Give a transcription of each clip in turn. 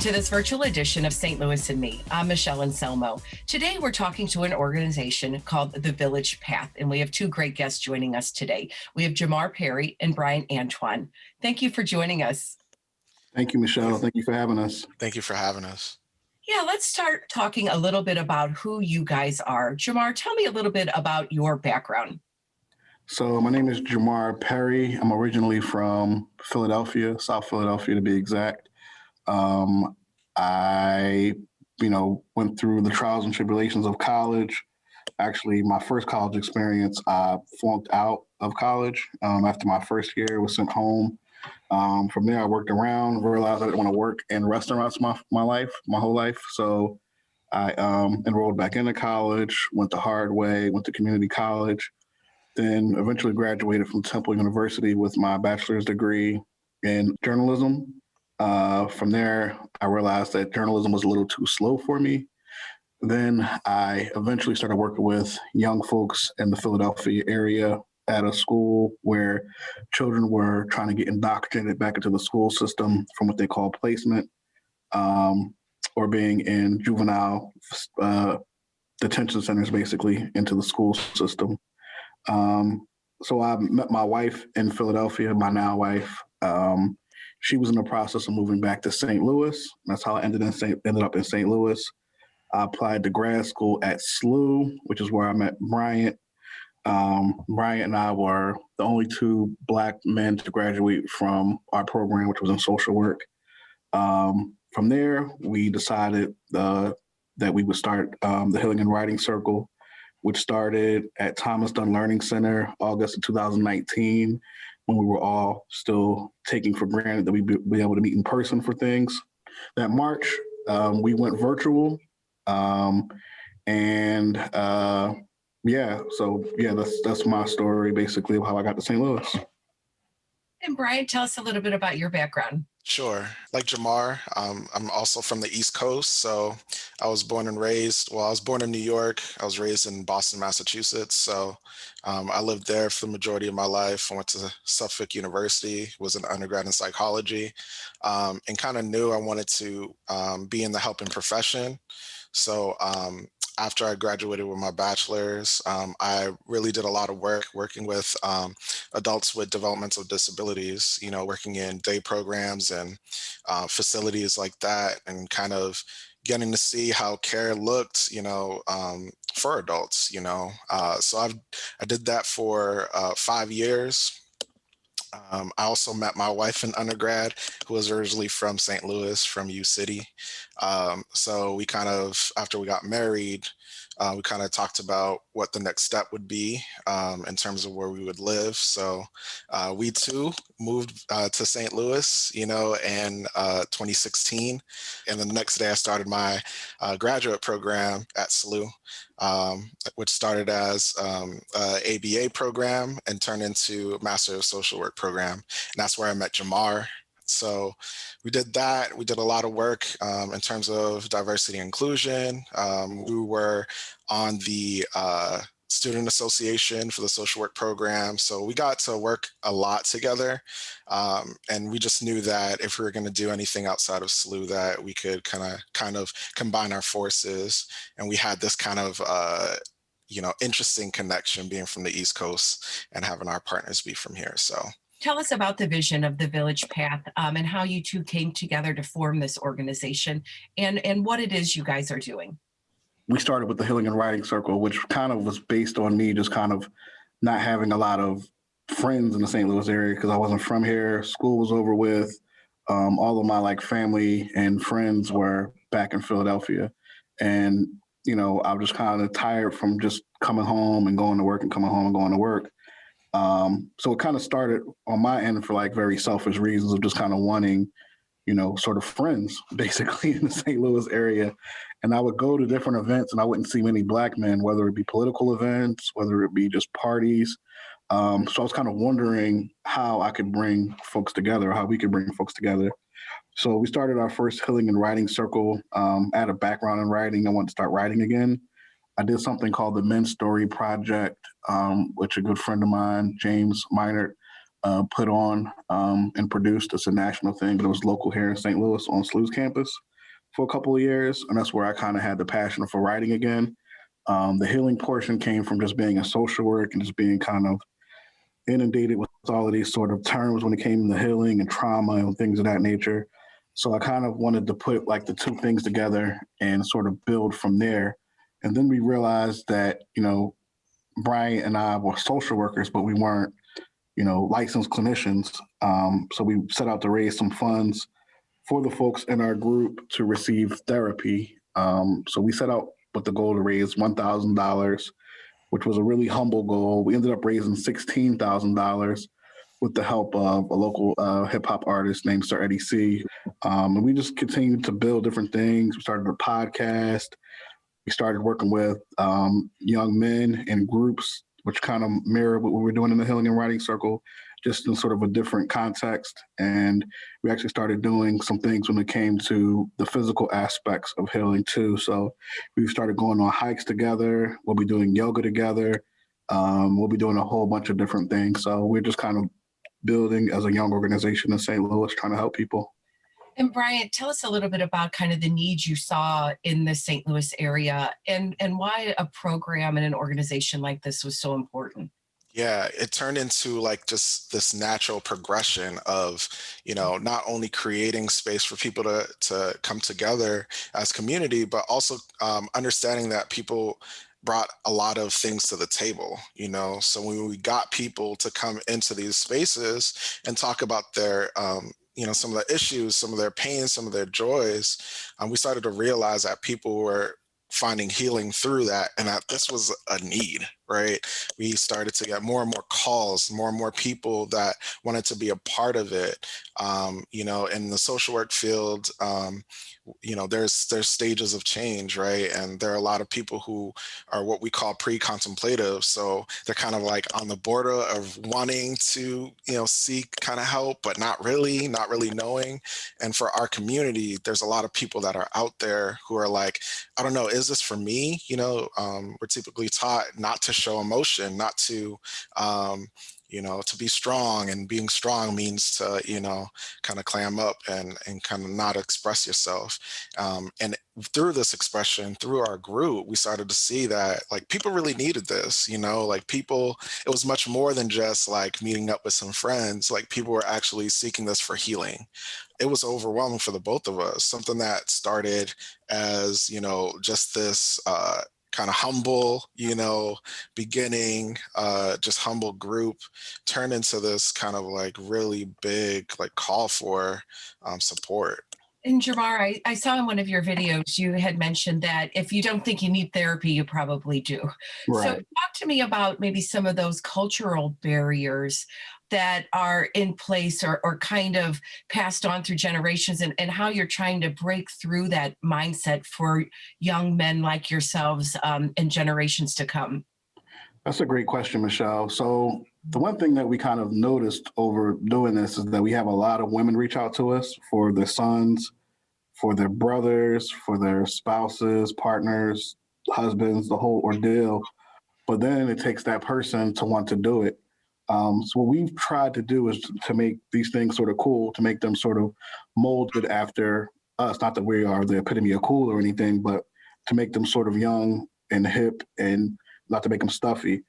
to this virtual edition of St. Louis and Me. I'm Michelle Anselmo. Today, we're talking to an organization called The Village Path, and we have two great guests joining us today. We have Jamar Perry and Brian Antoine. Thank you for joining us. Thank you, Michelle. Thank you for having us. Thank you for having us. Yeah, let's start talking a little bit about who you guys are. Jamar, tell me a little bit about your background. So my name is Jamar Perry. I'm originally from Philadelphia, South Philadelphia to be exact. I, went through the trials and tribulations of college. Actually, my first college experience, I flunked out of college after my first year, was sent home. From there, I worked around, realized I didn't want to work in restaurants my whole life. So I enrolled back into college, went the hard way, went to community college, then eventually graduated from Temple University with my bachelor's degree in journalism. From there, I realized that journalism was a little too slow for me. Then I eventually started working with young folks in the Philadelphia area at a school where children were trying to get indoctrinated back into the school system from what they call placement, or being in juvenile detention centers, basically, into the school system. So I met my wife in Philadelphia, my now wife. She was in the process of moving back to St. Louis. That's how I ended up in St. Louis. I applied to grad school at SLU, which is where I met Bryant. Bryant and I were the only two Black men to graduate from our program, which was in social work. From there, we decided that we would start the Healing and Writing Circle, which started at Thomas Dunn Learning Center, August of 2019, when we were all still taking for granted that we'd be able to meet in person for things. That March, we went virtual. That's my story, basically, of how I got to St. Louis. And Brian, tell us a little bit about your background. Sure. Like Jamar, I'm also from the East Coast. So I was born in New York. I was raised in Boston, Massachusetts. So I lived there for the majority of my life. I went to Suffolk University, was an undergrad in psychology, and kind of knew I wanted to be in the helping profession. So after I graduated with my bachelor's, I really did a lot of work working with adults with developmental disabilities, working in day programs and facilities like that, and kind of getting to see how care looked, for adults, So I did that for 5 years. I also met my wife in undergrad, who was originally from St. Louis, from U City. So we after we got married, we kind of talked about what the next step would be in terms of where we would live. So we too moved to St. Louis, in 2016. And then the next day I started my graduate program at SLU, which started as an ABA program and turned into a Master of Social Work program. And that's where I met Jamar. So we did that. We did a lot of work in terms of diversity and inclusion. We were on the Student Association for the social work program. So we got to work a lot together. And we just knew that if we were going to do anything outside of SLU, that we could kind of combine our forces. And we had this kind of interesting connection, being from the East Coast and having our partners be from here. So tell us about the vision of the Village Path and how you two came together to form this organization and what it is you guys are doing. We started with the Healing and Writing Circle, which kind of was based on me just kind of not having a lot of friends in the St. Louis area because I wasn't from here. School was over with. All of my family and friends were back in Philadelphia. And, I was just kind of tired from just coming home and going to work and coming home and going to work. So it kind of started on my end for very selfish reasons of just kind of wanting, sort of friends basically in the St. Louis area. And I would go to different events and I wouldn't see many Black men, whether it be political events, whether it be just parties. So I was kind of wondering how I could bring folks together, how we could bring folks together. So we started our first Healing and Writing Circle. I had a background in writing. I wanted to start writing again. I did something called the Men's Story Project, which a good friend of mine, James Minert, put on and produced. It's a national thing, but it was local here in St. Louis on SLU's campus. for a couple of years, and that's where I kind of had the passion for writing again. The healing portion came from just being in social work and just being kind of inundated with all of these sort of terms when it came to healing and trauma and things of that nature. So I kind of wanted to put like the two things together and sort of build from there. And then we realized that, Brian and I were social workers, but we weren't, licensed clinicians. So we set out to raise some funds for the folks in our group to receive therapy. So we set out with the goal to raise $1,000, which was a really humble goal. We ended up raising $16,000 with the help of a local hip hop artist named Sir Eddie C. And we just continued to build different things. We started a podcast. We started working with young men in groups, which kind of mirrored what we were doing in the Healing and Writing Circle, just in sort of a different context. And we actually started doing some things when it came to the physical aspects of healing too. So we started going on hikes together. We'll be doing yoga together. We'll be doing a whole bunch of different things. So we're just kind of building as a young organization in St. Louis, trying to help people. And Brian, tell us a little bit about kind of the needs you saw in the St. Louis area and why a program and an organization like this was so important. Yeah, it turned into like just this natural progression of, not only creating space for people to come together as community, but also understanding that people brought a lot of things to the table, So when we got people to come into these spaces and talk about their, some of the issues, some of their pains, some of their joys, we started to realize that people were finding healing through that and that this was a need, right? We started to get more and more calls, more and more people that wanted to be a part of it. In the social work field, there's stages of change, right? And there are a lot of people who are what we call pre-contemplative. So they're kind of like on the border of wanting to, seek kind of help, but not really knowing. And for our community, there's a lot of people that are out there who are like, I don't know, is this for me? We're typically taught not to show emotion, not to, to be strong, and being strong means to, kind of clam up and kind of not express yourself. And through this expression, through our group, we started to see that like people really needed this, like people, it was much more than just like meeting up with some friends. Like people were actually seeking this for healing. It was overwhelming for the both of us. Something that started as, just this, kind of humble, beginning, just humble group turned into this kind of like really big, like call for support. And Jamar, I saw in one of your videos, you had mentioned that if you don't think you need therapy, you probably do. So Right. talk to me about maybe some of those cultural barriers that are in place or kind of passed on through generations and how you're trying to break through that mindset for young men like yourselves and generations to come. That's a great question, Michelle. So the one thing that we kind of noticed over doing this is that we have a lot of women reach out to us for their sons, for their brothers, for their spouses, partners, husbands, the whole ordeal. But then it takes that person to want to do it. So what we've tried to do is to make these things sort of cool, to make them sort of molded after us. Not that we are the epitome of cool or anything, but to make them sort of young and hip and not to make them stuffy,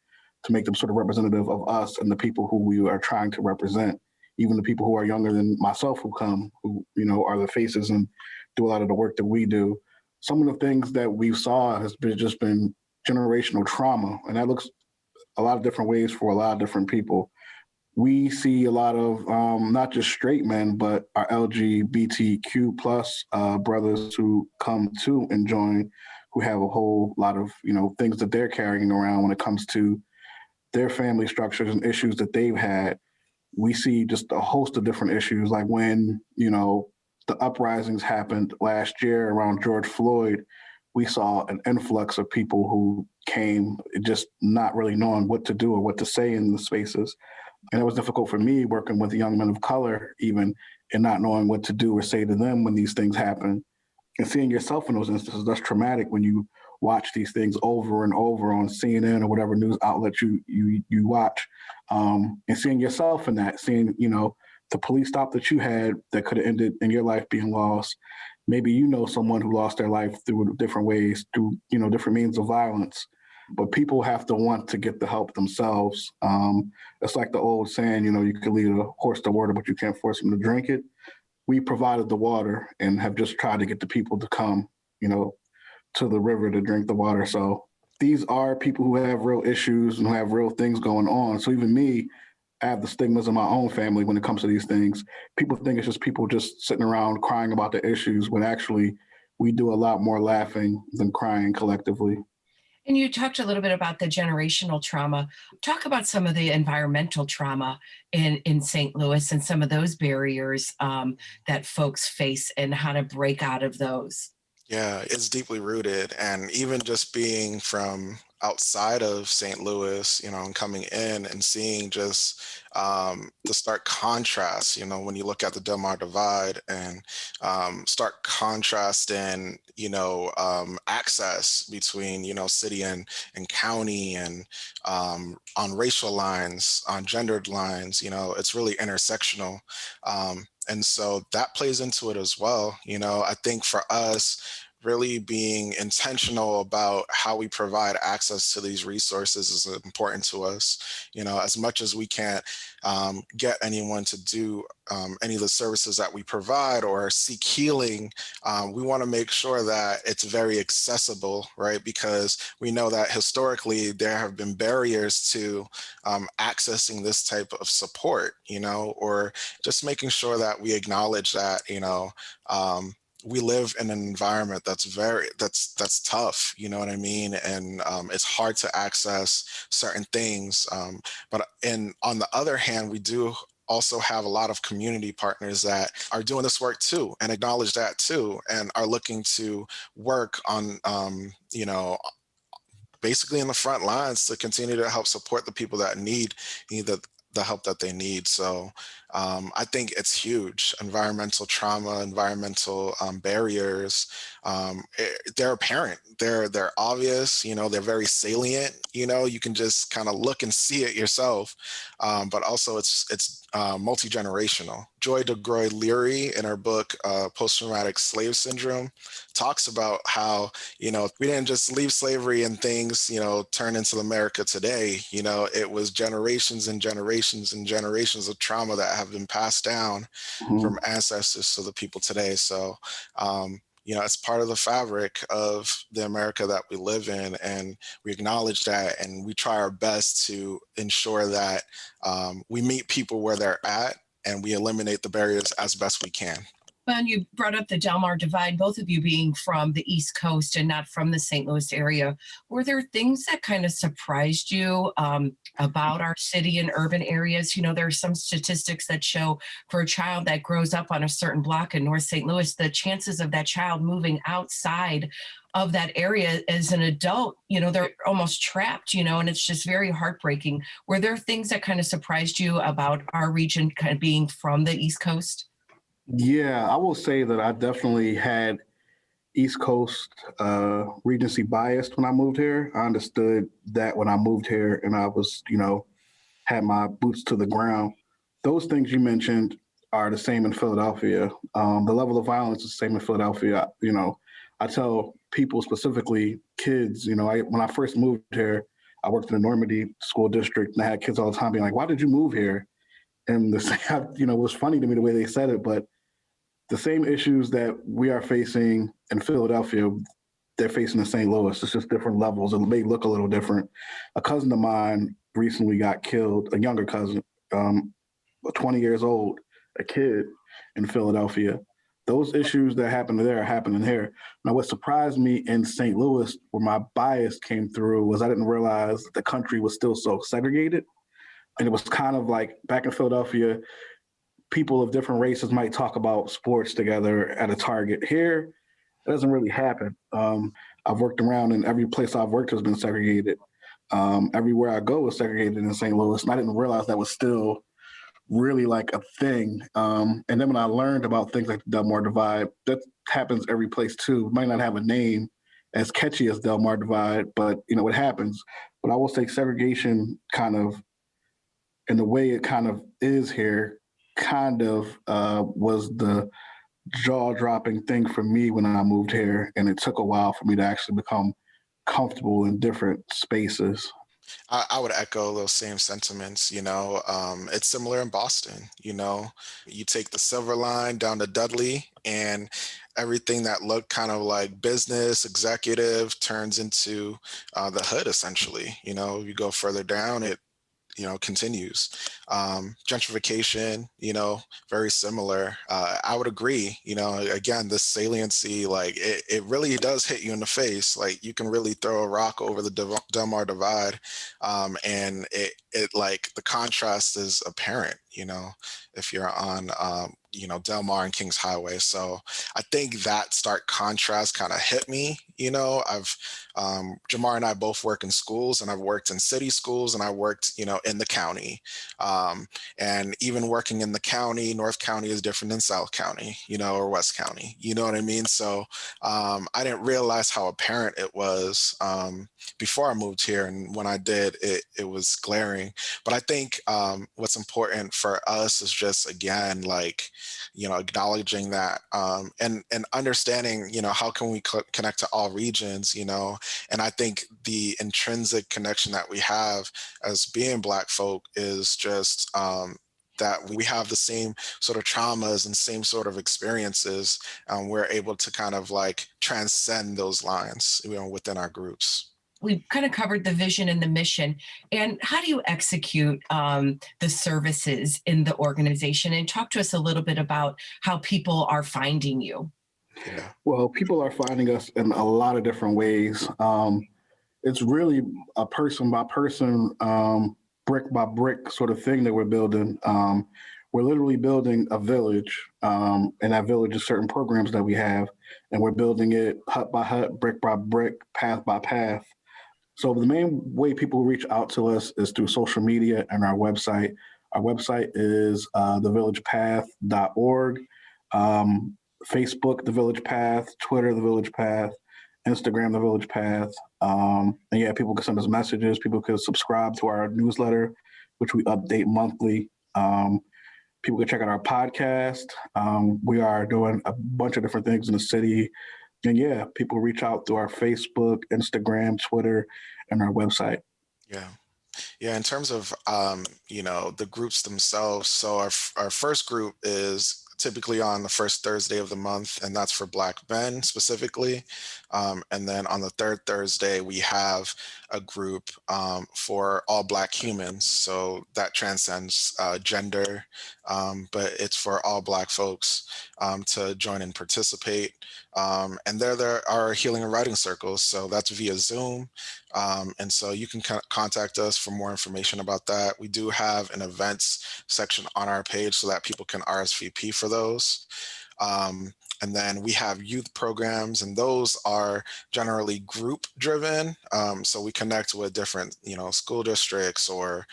to make them sort of representative of us and the people who we are trying to represent. Even the people who are younger than myself who come, who, are the faces and do a lot of the work that we do. Some of the things that we saw has been just been generational trauma, and that looks a lot of different ways for a lot of different people. We see a lot of not just straight men, but our LGBTQ plus brothers who come to and join, who have a whole lot of things that they're carrying around when it comes to their family structures and issues that they've had. We see just a host of different issues, like when the uprisings happened last year around George Floyd. We saw an influx of people who came just not really knowing what to do or what to say in the spaces. And it was difficult for me working with young men of color, even, and not knowing what to do or say to them when these things happen. And seeing yourself in those instances, that's traumatic when you watch these things over and over on CNN or whatever news outlet you watch, and seeing yourself in that, seeing, the police stop that you had that could have ended in your life being lost, maybe you know someone who lost their life through different ways, through, different means of violence. But people have to want to get the help themselves. It's like the old saying, you can lead a horse to water, but you can't force him to drink it. We provided the water and have just tried to get the people to come, to the river to drink the water. So these are people who have real issues and who have real things going on. So even me, I have the stigmas in my own family when it comes to these things. People think it's just people just sitting around crying about the issues, when actually we do a lot more laughing than crying collectively. And you talked a little bit about the generational trauma. Talk about some of the environmental trauma in St. Louis and some of those barriers that folks face and how to break out of those. Yeah, it's deeply rooted. And even just being from outside of St. Louis, and coming in and seeing just the stark contrast, when you look at the Del Mar Divide and stark contrast in, access between, city and county and on racial lines, on gendered lines, it's really intersectional. And so that plays into it as well. I think for us, really being intentional about how we provide access to these resources is important to us. As much as we can't get anyone to do any of the services that we provide or seek healing, we want to make sure that it's very accessible, right? Because we know that historically there have been barriers to accessing this type of support, or just making sure that we acknowledge that, we live in an environment that's tough, you know what I mean? And it's hard to access certain things. And on the other hand, we do also have a lot of community partners that are doing this work too and acknowledge that too and are looking to work on, basically in the front lines to continue to help support the people that need the help that they need. So I think it's huge. Environmental trauma, environmental barriers, they're apparent. They're obvious. They're very salient. You can just kind of look and see it yourself. But also, it's multi-generational. Joy DeGroy Leary, in her book Post-Traumatic Slave Syndrome, talks about how we didn't just leave slavery and things turn into America today. It was generations and generations and generations of trauma that have been passed down from ancestors to the people today. So it's part of the fabric of the America that we live in, and we acknowledge that, and we try our best to ensure that we meet people where they're at and we eliminate the barriers as best we can. Well, and you brought up the Del Mar Divide, both of you being from the East Coast and not from the St. Louis area. Were there things that kind of surprised you about our city and urban areas? There are some statistics that show for a child that grows up on a certain block in North St. Louis, the chances of that child moving outside of that area as an adult, they're almost trapped, and it's just very heartbreaking. Were there things that kind of surprised you about our region kind of being from the East Coast? Yeah, I will say that I definitely had East Coast Regency biased when I moved here. I understood that when I moved here and I was, had my boots to the ground. Those things you mentioned are the same in Philadelphia. The level of violence is the same in Philadelphia. I tell people, specifically kids, when I first moved here, I worked in the Normandy school district and I had kids all the time being like, "Why did you move here?" And it was funny to me the way they said it, but the same issues that we are facing in Philadelphia, they're facing in St. Louis. It's just different levels. It may look a little different. A cousin of mine recently got killed, a younger cousin, 20 years old, a kid in Philadelphia. Those issues that happen there are happening here. Now, what surprised me in St. Louis, where my bias came through, was I didn't realize that the country was still so segregated. And it was kind of like back in Philadelphia, people of different races might talk about sports together at a Target. Here, it doesn't really happen. I've worked around, and every place I've worked has been segregated. Everywhere I go is segregated in St. Louis, and I didn't realize that was still really like a thing. And then when I learned about things like the Del Mar Divide, that happens every place too. It might not have a name as catchy as Del Mar Divide, but it happens. But I will say segregation kind of, in the way it kind of is here, kind of was the jaw-dropping thing for me when I moved here, and it took a while for me to actually become comfortable in different spaces. I would echo those same sentiments. It's similar in Boston. You take the Silver Line down to Dudley, and everything that looked kind of like business executive turns into the hood, essentially. You go further down, it continues. Gentrification, very similar. I would agree, again, this saliency, like it really does hit you in the face. Like you can really throw a rock over the Del Mar Divide. And it like the contrast is apparent, if you're on, Del Mar and Kings Highway. So I think that stark contrast kind of hit me. Jamar and I both work in schools, and I've worked in city schools, and I worked, in the county. And even working in the county, North County is different than South County, or West County. You know what I mean? So I didn't realize how apparent it was before I moved here. And when I did, it was glaring. But I think what's important for us is just, again, like, acknowledging that and understanding, how can we connect to all regions, and I think the intrinsic connection that we have as being Black folk is just that we have the same sort of traumas and same sort of experiences. We're able to kind of like transcend those lines, within our groups. We've kind of covered the vision and the mission. And how do you execute the services in the organization? And talk to us a little bit about how people are finding you. Yeah. Well, people are finding us in a lot of different ways. It's really a person by person, brick by brick sort of thing that we're building. We're literally building a village, and that village is certain programs that we have, and we're building it hut by hut, brick by brick, path by path. So the main way people reach out to us is through social media and our website. Our website is thevillagepath.org, Facebook, The Village Path, Twitter, The Village Path, Instagram, The Village Path. And yeah, people can send us messages. People can subscribe to our newsletter, which we update monthly. People can check out our podcast. We are doing a bunch of different things in the city. And yeah, people reach out through our Facebook, Instagram, Twitter, and our website. Yeah. Yeah, in terms of the groups themselves, so our first group is typically on the first Thursday of the month, and that's for Black men specifically. And then on the third Thursday, we have a group for all Black humans. So that transcends gender, but it's for all Black folks to join and participate. And there are healing and writing circles. So that's via Zoom. And so you can contact us for more information about that. We do have an events section on our page so that people can RSVP for those. And then we have youth programs, and those are generally group driven. So we connect with different, school districts or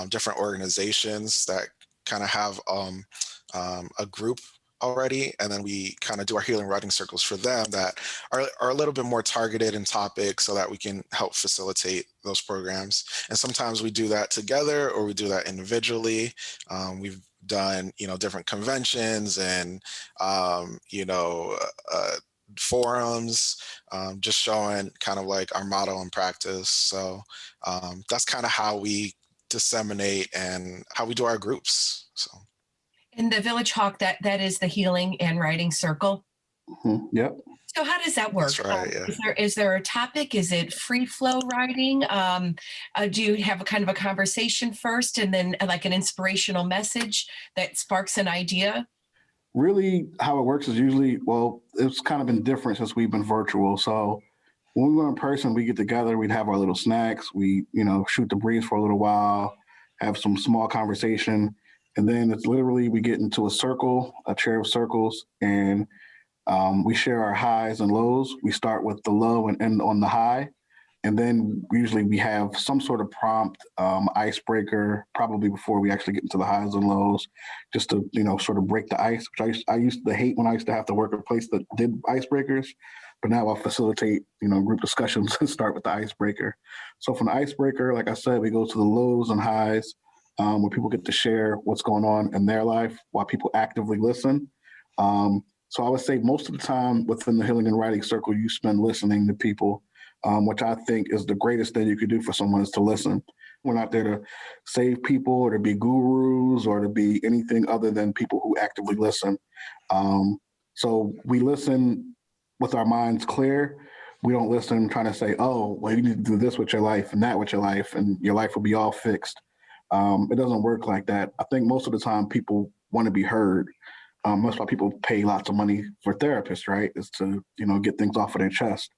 different organizations that kind of have a group already, and then we kind of do our healing writing circles for them that are a little bit more targeted in topics so that we can help facilitate those programs. And sometimes we do that together or we do that individually. We've done, different conventions and, forums, just showing kind of like our motto and practice. So that's kind of how we disseminate and how we do our groups. So. In the Village Hawk, that is the healing and writing circle. Mm-hmm. Yep. So how does that work? That's right, yeah. Is there a topic? Is it free flow writing? Do you have a kind of a conversation first and then like an inspirational message that sparks an idea? Really, how it works is usually, well, it's kind of been different since we've been virtual. So when we were in person, we get together, we'd have our little snacks, we, shoot the breeze for a little while, have some small conversation. And then it's literally, we get into a circle, a chair of circles, and we share our highs and lows. We start with the low and end on the high. And then usually we have some sort of prompt, icebreaker, probably before we actually get into the highs and lows, just to, sort of break the ice, which I used to hate when I used to have to work at a place that did icebreakers. But now I'll facilitate, group discussions and start with the icebreaker. So from the icebreaker, like I said, we go to the lows and highs, where people get to share what's going on in their life while people actively listen. So I would say most of the time within the healing and writing circle, you spend listening to people, which I think is the greatest thing you could do for someone is to listen. We're not there to save people or to be gurus or to be anything other than people who actively listen. Um, so we listen with our minds clear. We don't listen trying to say, oh, well, you need to do this with your life and that with your life, and your life will be all fixed. It doesn't work like that. I think most of the time people want to be heard. That's why people pay lots of money for therapists, right? Is to, get things off of their chest.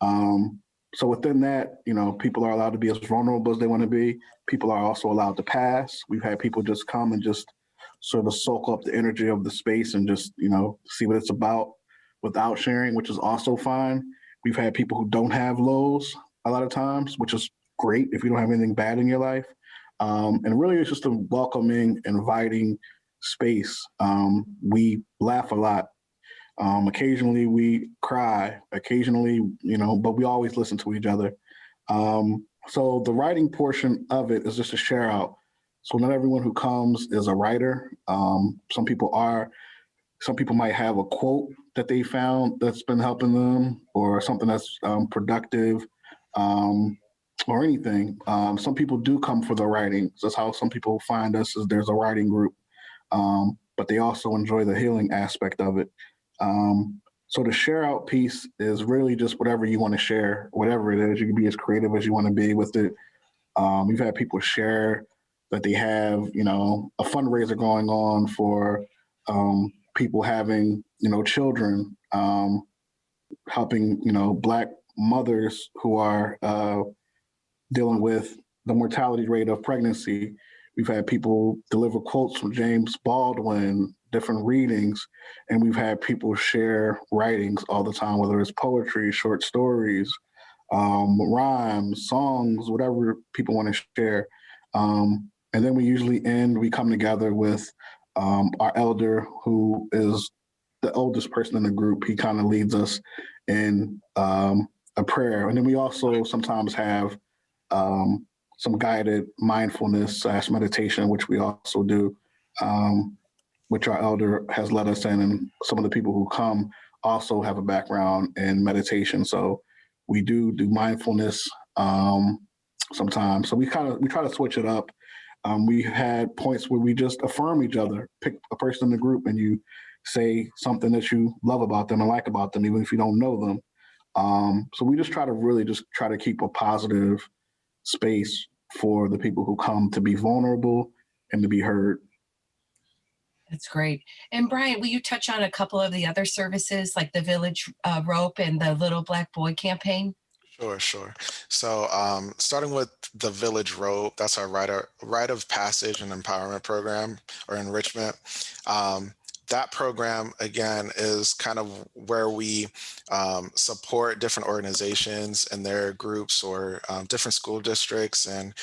Um, so within that, people are allowed to be as vulnerable as they want to be. People are also allowed to pass. We've had people just come and just sort of soak up the energy of the space and just, see what it's about without sharing, which is also fine. We've had people who don't have lows a lot of times, which is great if you don't have anything bad in your life. And really, it's just a welcoming, inviting space. We laugh a lot. Occasionally we cry, occasionally, but we always listen to each other. So the writing portion of it is just a share out. So not everyone who comes is a writer. Some people might have a quote that they found that's been helping them, or something that's productive, um, or anything. Some people do come for the writing. So that's how some people find us, is there's a writing group, but they also enjoy the healing aspect of it. So the share out piece is really just whatever you want to share, whatever it is. You can be as creative as you want to be with it. We've had people share that they have, a fundraiser going on for people having, children, helping, Black mothers who are dealing with the mortality rate of pregnancy. We've had people deliver quotes from James Baldwin, different readings, and we've had people share writings all the time, whether it's poetry, short stories, rhymes, songs, whatever people want to share. And then we come together with our elder, who is the oldest person in the group. He kind of leads us in a prayer. And then we also sometimes have some guided mindfulness/meditation, which we also do, which our elder has led us in. And some of the people who come also have a background in meditation. So we do mindfulness sometimes. So we try to switch it up. We had points where we just affirm each other, pick a person in the group, and you say something that you love about them and like about them, even if you don't know them. So we just try to keep a positive space for the people who come to be vulnerable and to be heard. That's great. And Brian, will you touch on a couple of the other services like the Village Rope and the Little Black Boy campaign? Sure, sure. So, starting with the Village Road, that's our rite of passage and empowerment program or enrichment. Um, that program, again, is kind of where we support different organizations and their groups, or different school districts, and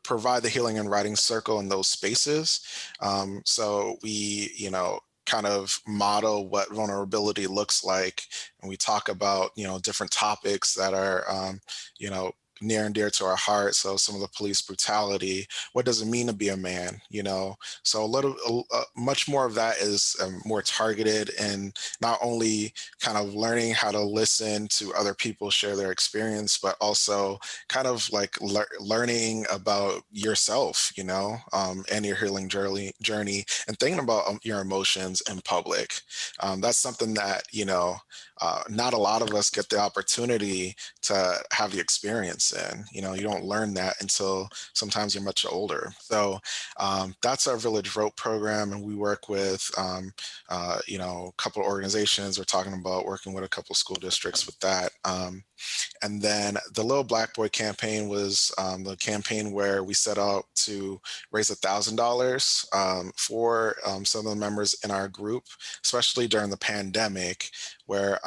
provide the healing and writing circle in those spaces. So we, kind of model what vulnerability looks like, and we talk about, different topics that are, you know near and dear to our heart. So some of the police brutality, what does it mean to be a man, so much more of that is more targeted, and not only kind of learning how to listen to other people share their experience, but also kind of like learning about yourself, and your healing journey, and thinking about your emotions in public. That's something that, not a lot of us get the opportunity to have the experience in. You don't learn that until sometimes you're much older. So that's our Village Rope program, and we work with, a couple of organizations. We're talking about working with a couple of school districts with that. And then the Little Black Boy campaign was the campaign where we set out to raise $1,000 for some of the members in our group, especially during the pandemic, where,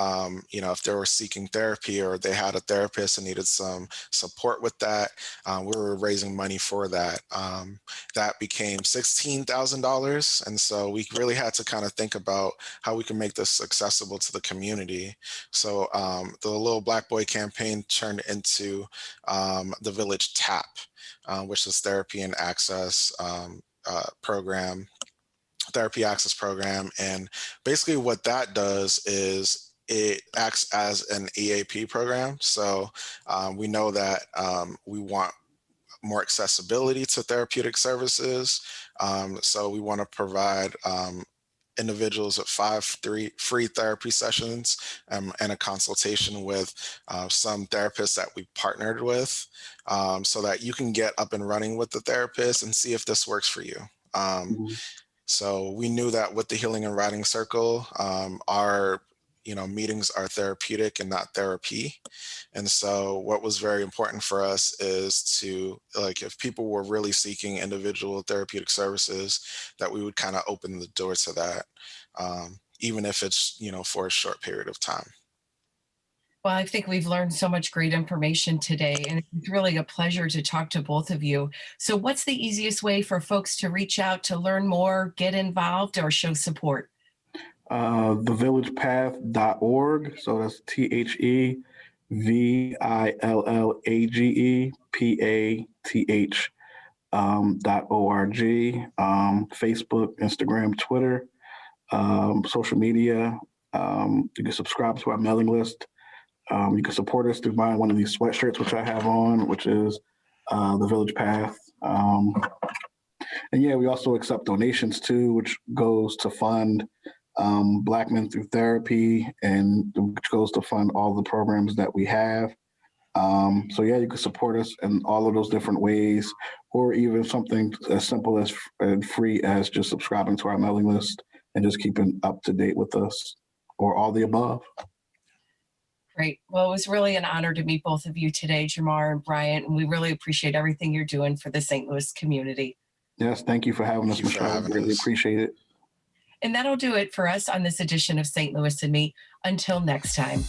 if they were seeking therapy or they had a therapist and needed some support with that, we were raising money for that. That became $16,000. And so we really had to kind of think about how we can make this accessible to the community. So the Little Black Boy campaign turned into the Village TAP, which is therapy and access program. therapy access program. And basically what that does is it acts as an EAP program. So we know that we want more accessibility to therapeutic services. So we want to provide individuals with free therapy sessions and a consultation with some therapists that we partnered with, so that you can get up and running with the therapist and see if this works for you. Um, Mhm. so we knew that with the Healing and Writing Circle, our meetings are therapeutic and not therapy. And so what was very important for us is to, like, if people were really seeking individual therapeutic services, that we would kind of open the door to that, even if it's, for a short period of time. Well, I think we've learned so much great information today, and it's really a pleasure to talk to both of you. So, what's the easiest way for folks to reach out to learn more, get involved, or show support? Thevillagepath.org. So that's TheVillagepATH .org. Facebook, Instagram, Twitter, social media. You can subscribe to our mailing list. You can support us through buying one of these sweatshirts, which I have on, which is the Village Path. And yeah, we also accept donations too, which goes to fund Black Men Through Therapy, and which goes to fund all the programs that we have. So yeah, you can support us in all of those different ways, or even something as simple as and free as just subscribing to our mailing list and just keeping up to date with us, or all the above. Great. Well, it was really an honor to meet both of you today, Jamar and Bryant, and we really appreciate everything you're doing for the St. Louis community. Yes, thank you for having Thank us, you for Michelle. having Greatly us. appreciate it. And that'll do it for us on this edition of St. Louis and Me. Until next time.